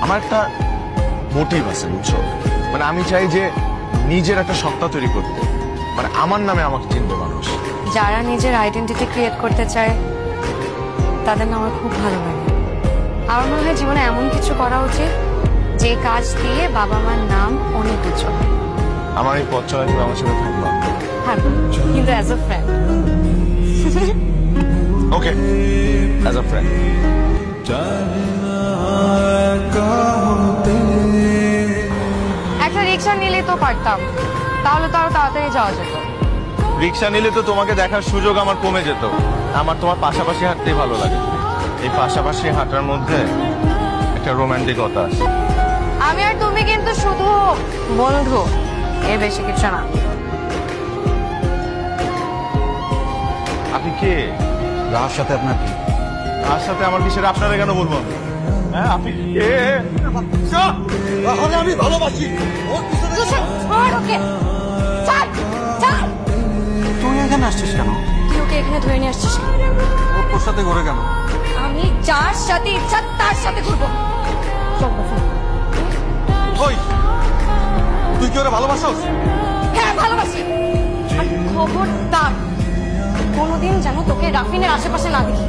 আমার একটা মোটিভ আছে বুঝছো, মানে আমি চাই যে নিজের একটা সত্তা তৈরি করতে, মানে আমার নামে আমাকে চিনবে মানুষ। যারা নিজের আইডেন্টিটি ক্রিয়েট করতে চায় তাদের না আমার খুব ভালো লাগে। আমার মনে হয় জীবনে এমন কিছু করা উচিত যে কাজ দিয়ে বাবা মার নাম অনেক উজ্জ্বল হয়। আমার এই পথ চলা তুমি আমার সাথে থাকবা? হ্যাঁ, কিন্তু as a friend. Okay, as a friend. একটা রিক্সা নিলেই তো পারতাম, তাহলে তো আরো তাড়াতাড়ি যাওয়া যেত। রিক্সা নিলে তো তোমাকে দেখার সুযোগ আমার কমে যেত। আমার তোমার পাশাপাশি হাঁটতেই ভালো লাগে। এই পাশাপাশি হাঁটার মধ্যে একটা রোমান্টিকতা আছে। আমি আর তুমি কিন্তু শুধু বন্ধু, এর বেশি কিছু না। আপনি কে? রাহার সাথে আপনার কি? তার সাথে আমার কিসের আপনারা কেন বলবো আমি? হ্যাঁ, আপনি কে? আমি ভালোবাসি। ছাড় ওকে, ছাড়, ছাড়। তুই এখানে আসছিস কেন? তুই ওকে এখানে ধরে নিয়ে আসছিস কেন? ওর সাথে ঘুরে কেন? আমি যার সাথে ইচ্ছা তার সাথে ঘুরবো। চল বাসা। ওই তুই কি ওরা ভালোবাসোস? হ্যাঁ ভালোবাসি। আর খবরদার কোনোদিন যেন তোকে রাফিনের আশেপাশে না দেখি।